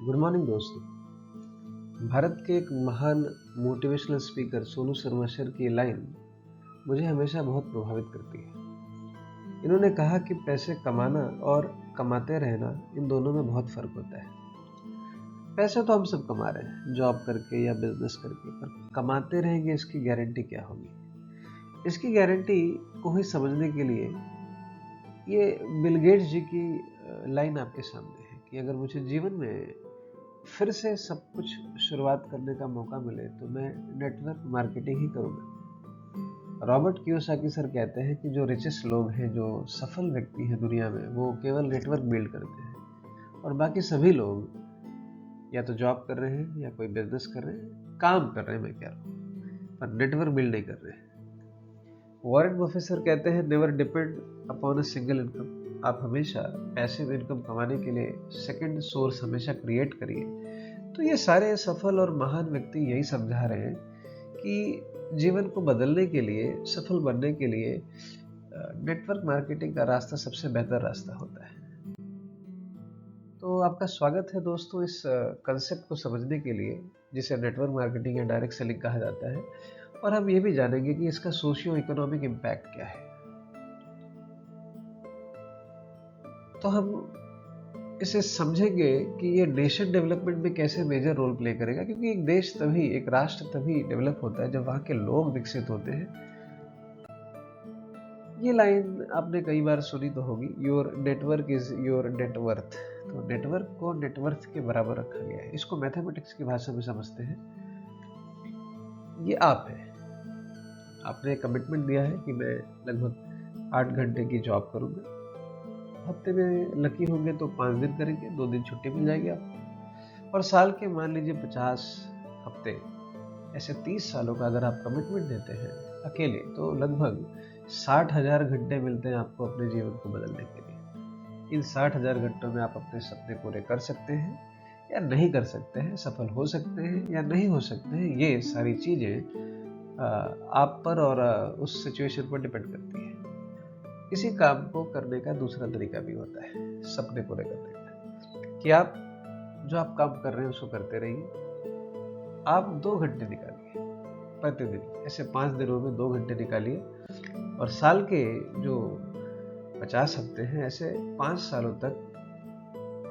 Good morning दोस्तों। भारत के एक महान motivational speaker Sonu Sharma sir की लाइन मुझे हमेशा बहुत प्रभावित करती है। इन्होंने कहा कि पैसे कमाना और कमाते रहना, इन दोनों में बहुत फर्क होता है। पैसे तो हम सब कमा रहे हैं, जॉब करके या बिजनेस करके, पर कमाते रहेंगे इसकी गारंटी क्या होगी? इसकी गारंटी को ही समझने के लिए ये बिल गेट्स जी की लाइन आपके सामने है कि अगर मुझे जीवन में फिर से सब कुछ शुरुआत करने का मौका मिले तो मैं नेटवर्क मार्केटिंग ही करूँगा। रॉबर्ट कियोसाकी सर कहते हैं कि जो रिचेस्ट लोग हैं, जो सफल व्यक्ति हैं दुनिया में, वो केवल नेटवर्क बिल्ड करते हैं और बाकी सभी लोग या तो जॉब कर रहे हैं या कोई बिजनेस कर रहे हैं, काम कर रहे हैं, मैं कह रहा हूँ, पर नेटवर्क बिल्ड नहीं कर रहे हैं। वॉरेन बफेट सर कहते हैं never depend upon a single income. आप हमेशा पैसिव इनकम कमाने के लिए सेकंड सोर्स हमेशा क्रिएट करिए। तो ये सारे सफल और महान व्यक्ति यही समझा रहे हैं कि जीवन को बदलने के लिए, सफल बनने के लिए नेटवर्क मार्केटिंग का रास्ता सबसे बेहतर रास्ता होता है। तो आपका स्वागत है दोस्तों इस कंसेप्ट को समझने के लिए, जिसे नेटवर्क मार्केटिंग या डायरेक्ट सेलिंग कहा जाता है, और हम ये भी जानेंगे कि इसका सोशियो इकोनॉमिक इम्पैक्ट क्या है। तो हम इसे समझेंगे कि ये नेशन डेवलपमेंट में कैसे मेजर रोल प्ले करेगा, क्योंकि एक देश तभी, एक राष्ट्र तभी डेवलप होता है जब वहाँ के लोग विकसित होते हैं। ये लाइन आपने कई बार सुनी तो होगी, your network is your net worth. तो नेटवर्क को नेटवर्थ के बराबर रखा गया है। इसको मैथमेटिक्स की भाषा में समझते हैं। ये आप है, आपने कमिटमेंट दिया है कि मैं लगभग 8 घंटे की जॉब करूंगा। हफ्ते में लकी होंगे तो 5 दिन करेंगे, 2 दिन छुट्टी मिल जाएगी आपको। और साल के मान लीजिए 50 हफ्ते, ऐसे 30 सालों का अगर आप कमिटमेंट देते हैं अकेले, तो लगभग 60,000 घंटे मिलते हैं आपको अपने जीवन को बदलने के लिए। इन 60,000 घंटों में आप अपने सपने पूरे कर सकते हैं या नहीं कर सकते हैं, सफल हो सकते हैं या नहीं हो सकते हैं। ये सारी चीज़ें आप पर और उस सिचुएशन पर डिपेंड करती है। इसी काम को करने का दूसरा तरीका भी होता है, सपने पूरे करने का, कि आप जो आप काम कर रहे हैं उसको करते रहिए। आप 2 घंटे निकालिए प्रतिदिन, ऐसे 5 दिनों में 2 घंटे निकालिए, और साल के जो 50 हफ्ते हैं, ऐसे 5 सालों तक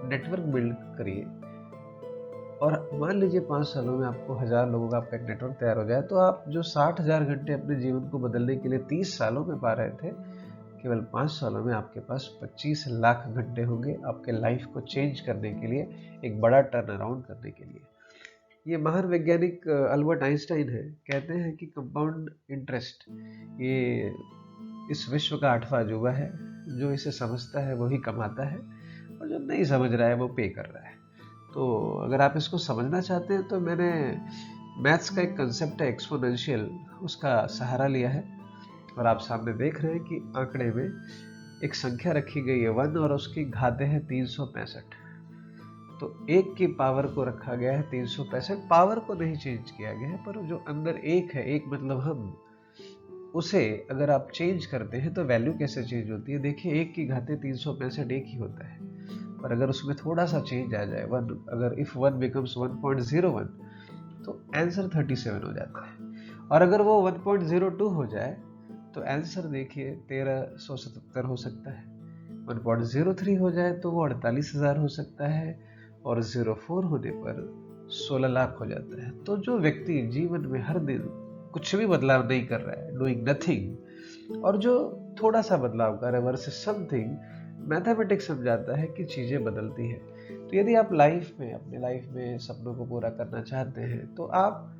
नेटवर्क बिल्ड करिए। और मान लीजिए 5 सालों में आपको 1000 लोगों का आपका एक नेटवर्क तैयार हो जाए, तो आप जो 60,000 घंटे अपने जीवन को बदलने के लिए 30 सालों में पा रहे थे, केवल 5 सालों में आपके पास 25 लाख घंटे होंगे आपके लाइफ को चेंज करने के लिए, एक बड़ा टर्न अराउंड करने के लिए। ये महान वैज्ञानिक अल्बर्ट आइंस्टाइन है, कहते हैं कि कंपाउंड इंटरेस्ट ये इस विश्व का 8वां अजूबा है। जो इसे समझता है वही कमाता है, और जो नहीं समझ रहा है वो पे कर रहा है। तो अगर आप इसको समझना चाहते हैं तो मैंने मैथ्स का एक कंसेप्ट है एक्सपोनेंशियल, उसका सहारा लिया है। और आप सामने देख रहे हैं कि आंकड़े में एक संख्या रखी गई है 1, और उसकी घातें हैं 365। तो 1 की पावर को रखा गया है 365, पावर को नहीं चेंज किया गया है, पर जो अंदर 1 है, 1 मतलब हम, उसे अगर आप चेंज करते हैं तो वैल्यू कैसे चेंज होती है। देखिए 1 की घातें 365 एक ही होता है, पर अगर उसमें थोड़ा सा चेंज आ जाए, 1, अगर इफ 1 बिकम्स 1.01, तो आंसर 37 हो जाता है। और अगर वो 1.02 हो जाए तो आंसर देखिए 1377 हो सकता है। 1.03 हो जाए तो वो 48,000 हो सकता है, और 04 होने पर 16 लाख हो जाता है। तो जो व्यक्ति जीवन में हर दिन कुछ भी बदलाव नहीं कर रहा है, डूइंग नथिंग, और जो थोड़ा सा बदलाव कर रहा है, वर्सेस समथिंग, मैथमेटिक्स समझाता है कि चीज़ें बदलती हैं। तो यदि आप अपने लाइफ में सपनों को पूरा करना चाहते हैं, तो आप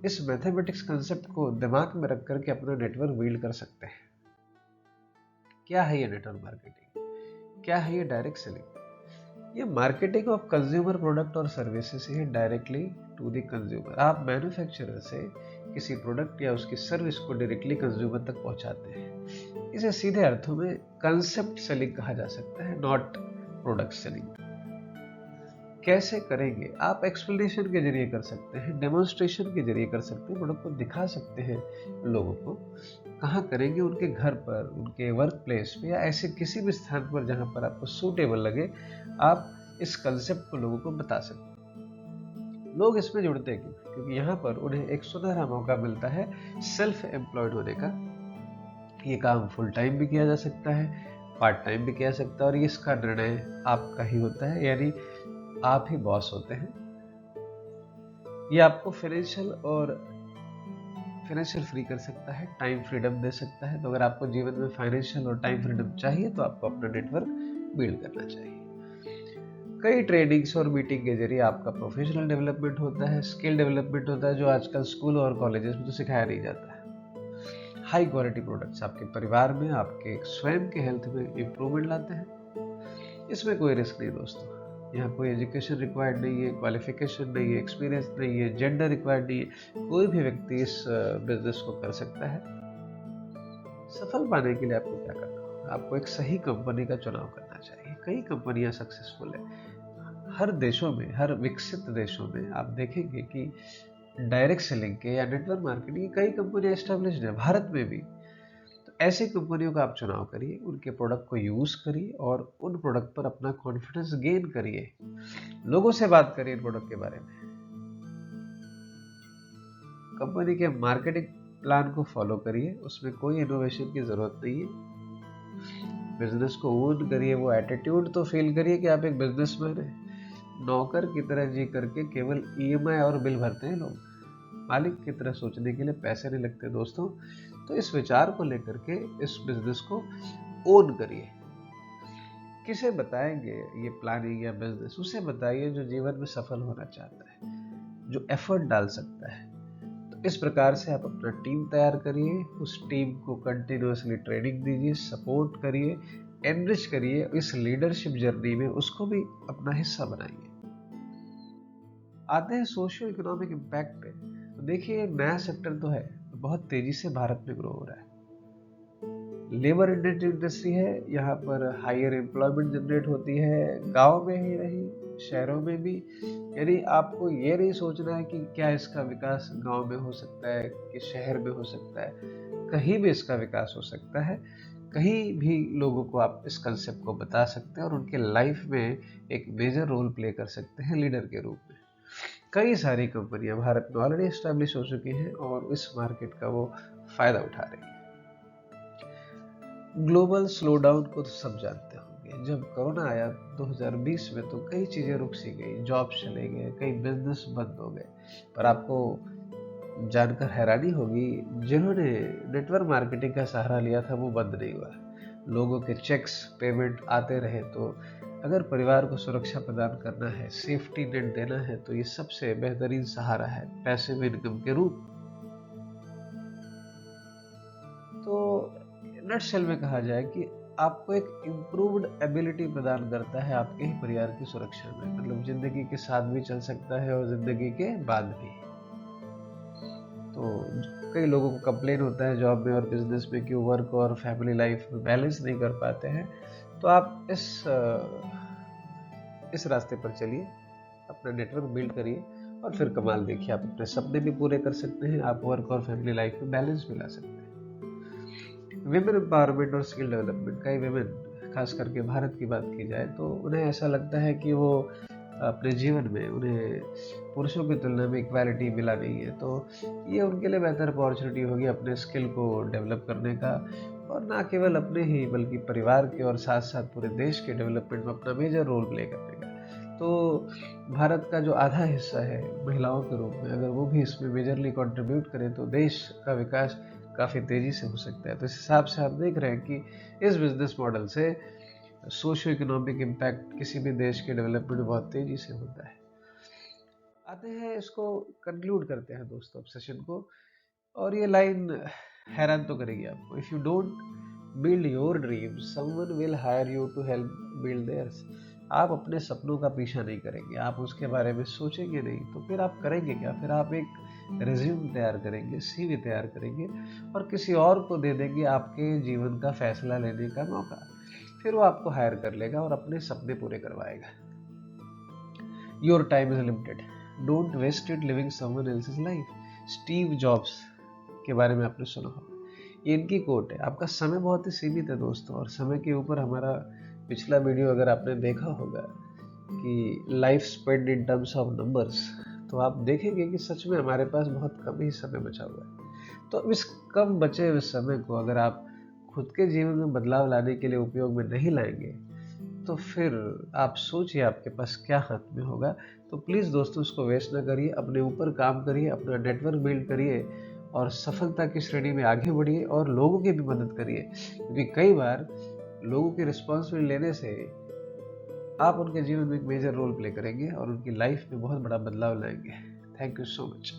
इस मैथमेटिक्स कंसेप्ट को दिमाग में रख करके अपना नेटवर्क बिल्ड कर सकते हैं। क्या है ये नेटवर्क मार्केटिंग? क्या है ये डायरेक्ट सेलिंग? ये मार्केटिंग ऑफ कंज्यूमर प्रोडक्ट और सर्विसेज है, डायरेक्टली टू द कंज्यूमर। आप मैन्युफैक्चरर से किसी प्रोडक्ट या उसकी सर्विस को डायरेक्टली कंज्यूमर तक पहुंचाते हैं। इसे सीधे अर्थों में कंसेप्ट सेलिंग कहा जा सकता है, नॉट प्रोडक्ट सेलिंग। कैसे करेंगे? आप एक्सप्लेनेशन के जरिए कर सकते हैं, डेमोन्स्ट्रेशन के जरिए कर सकते हैं, प्रोडक्ट को दिखा सकते हैं लोगों को। कहाँ करेंगे? उनके घर पर, उनके वर्क प्लेस पे, या ऐसे किसी भी स्थान पर जहाँ पर आपको सूटेबल लगे। आप इस कंसेप्ट को लोगों को बता सकते हैं। लोग इसमें जुड़ते क्यों? क्योंकि यहाँ पर उन्हें एक सुनहरा मौका मिलता है सेल्फ एम्प्लॉयड होने का। ये काम फुल टाइम भी किया जा सकता है, पार्ट टाइम भी किया जा सकता है, और इसका निर्णय आपका ही होता है, यानी आप ही बॉस होते हैं। ये आपको फाइनेंशियल फ्री कर सकता है, टाइम फ्रीडम दे सकता है। तो अगर आपको जीवन में फाइनेंशियल और टाइम फ्रीडम चाहिए तो आपको अपना नेटवर्क बिल्ड करना चाहिए। कई ट्रेनिंग्स और मीटिंग के जरिए आपका प्रोफेशनल डेवलपमेंट होता है, स्किल डेवलपमेंट होता है, जो आजकल स्कूल और कॉलेजेस में तो सिखाया नहीं जाता है। हाई क्वालिटी प्रोडक्ट्स आपके परिवार में, आपके स्वयं के हेल्थ में इंप्रूवमेंट लाते हैं। इसमें कोई रिस्क नहीं दोस्तों। यहाँ कोई एजुकेशन रिक्वायर्ड नहीं है, क्वालिफिकेशन नहीं है, एक्सपीरियंस नहीं है, जेंडर रिक्वायर्ड नहीं है। कोई भी व्यक्ति इस बिजनेस को कर सकता है। सफल पाने के लिए आपको क्या करना होगा? आपको एक सही कंपनी का चुनाव करना चाहिए। कई कंपनियां सक्सेसफुल है हर देशों में, हर विकसित देशों में। आप देखेंगे कि डायरेक्ट सेलिंग के या नेटवर्क मार्केटिंग की कई कंपनियां एस्टेब्लिश्ड है, भारत में भी। तो ऐसी कंपनियों का आप चुनाव करिए, उनके प्रोडक्ट को यूज करिए और उन प्रोडक्ट पर अपना कॉन्फिडेंस गेन करिए। लोगों से बात करिए प्रोडक्ट के बारे में। कंपनी के मार्केटिंग प्लान को फॉलो करिए, उसमें कोई इनोवेशन की जरूरत नहीं है। बिजनेस को ओन करिए, वो एटीट्यूड तो फील करिए कि आप एक बिजनेसमैन हैं। नौकर की तरह जी करके केवल ईएमआई और बिल भरते हैं लोग, मालिक की तरह सोचने के लिए पैसे नहीं लगते दोस्तों। तो इस विचार को लेकर के इस बिजनेस को ओन करिए। किसे बताएंगे ये प्लानिंग या बिजनेस? उसे बताइए जो जीवन में सफल होना चाहता है, जो एफर्ट डाल सकता है। तो इस प्रकार से आप अपना टीम तैयार करिए, उस टीम को कंटिन्यूअसली ट्रेनिंग दीजिए, सपोर्ट करिए, एनरिच करिए इस लीडरशिप जर्नी में, उसको भी अपना हिस्सा बनाइए। आते हैं सोशियो इकोनॉमिक इम्पैक्ट पे। तो देखिए, नया सेक्टर तो है, बहुत तेजी से भारत में ग्रो हो रहा है। लेबर इंटेंसिव इंडस्ट्री है, यहाँ पर हायर एम्प्लॉयमेंट जनरेट होती है, गांव में ही रही, शहरों में भी। यानी आपको ये नहीं सोचना है कि क्या इसका विकास गांव में हो सकता है कि शहर में हो सकता है। कहीं भी इसका विकास हो सकता है। कहीं भी लोगों को आप इस कंसेप्ट को बता सकते हैं और उनके लाइफ में एक मेजर रोल प्ले कर सकते हैं लीडर के रूप में। कई सारी कंपनियां भारत में ऑलरेडी एस्टेब्लिश हो चुकी हैं और इस मार्केट का वो फायदा उठा रही हैं। ग्लोबल स्लोडाउन को तो सब जानते होंगे। जब कोरोना आया 2020 में तो कई चीजें रुक सी गई, जॉब चले गए, कई बिजनेस बंद हो गए। पर आपको जानकर हैरानी होगी, जिन्होंने नेटवर्क मार्केटिंग का सहारा लिया था वो बंद नहीं हुआ। लोगों के चेक्स पेमेंट आते रहे। तो अगर परिवार को सुरक्षा प्रदान करना है, सेफ्टी नेट देना है, तो ये सबसे बेहतरीन सहारा है पैसिव इनकम के रूप। तो नटशेल में कहा जाए कि आपको एक इम्प्रूव्ड एबिलिटी प्रदान करता है आपके ही परिवार की सुरक्षा में। मतलब जिंदगी के साथ भी चल सकता है और जिंदगी के बाद भी। तो कई लोगों को कंप्लेन होता है जॉब में और बिजनेस में कि वर्क और फैमिली लाइफ बैलेंस नहीं कर पाते हैं। तो आप इस रास्ते पर चलिए, अपना नेटवर्क बिल्ड करिए और फिर कमाल देखिए। आप अपने सपने भी पूरे कर सकते हैं, आप वर्क और फैमिली लाइफ में बैलेंस भी ला सकते हैं। विमेन एम्पावरमेंट और स्किल डेवलपमेंट। कई विमेन, खास करके भारत की बात की जाए, तो उन्हें ऐसा लगता है कि वो अपने जीवन में उन्हें पुरुषों की तुलना में इक्वालिटी मिला नहीं है। तो ये उनके लिए बेहतर अपॉर्चुनिटी होगी अपने स्किल को डेवलप करने का, और ना केवल अपने ही बल्कि परिवार के और साथ साथ पूरे देश के डेवलपमेंट में अपना मेजर रोल प्ले करने का। तो भारत का जो आधा हिस्सा है महिलाओं के रूप में, अगर वो भी इसमें मेजरली कंट्रीब्यूट करें तो देश का विकास काफ़ी तेज़ी से हो सकता है। तो इस हिसाब से आप देख रहे हैं कि इस बिजनेस मॉडल से सोशो इकोनॉमिक इम्पैक्ट किसी भी देश के डेवलपमेंट में बहुत तेज़ी से होता है। आते हैं, इसको कंक्लूड करते हैं दोस्तों अब सेशन को। और ये लाइन हैरान तो करेगी आपको। If you don't build your dream, someone will hire you to help build theirs. आप अपने सपनों का पीछा नहीं करेंगे, आप उसके बारे में सोचेंगे नहीं, तो फिर आप करेंगे क्या? फिर आप एक रिज्यूम तैयार करेंगे, सीवी तैयार करेंगे और किसी और को दे देंगे आपके जीवन का फैसला लेने का मौका। फिर वो आपको हायर कर लेगा और अपने सपने पूरे करवाएगा। Your time is limited, don't waste it living someone else's life. Steve Jobs के बारे में आपने सुना होगा, ये इनकी कोट है। आपका समय बहुत ही सीमित है दोस्तों, और समय के ऊपर हमारा पिछला वीडियो अगर आपने देखा होगा कि life spend in terms of numbers, तो आप देखेंगे कि सच में हमारे पास बहुत कम ही समय बचा हुआ है। तो अब इस कम बचे हुए समय को अगर आप खुद के जीवन में बदलाव लाने के लिए उपयोग में नहीं लाएंगे, तो फिर आप सोचिए आपके पास क्या हाथ में होगा। तो प्लीज़ दोस्तों, इसको वेस्ट ना करिए, अपने ऊपर काम करिए, अपना नेटवर्क बिल्ड करिए और सफलता की श्रेणी में आगे बढ़िए और लोगों की भी मदद करिए, क्योंकि कई बार लोगों की रिस्पॉन्सिबिलिटी लेने से आप उनके जीवन में एक मेजर रोल प्ले करेंगे और उनकी लाइफ में बहुत बड़ा बदलाव लाएंगे। Thank you so much.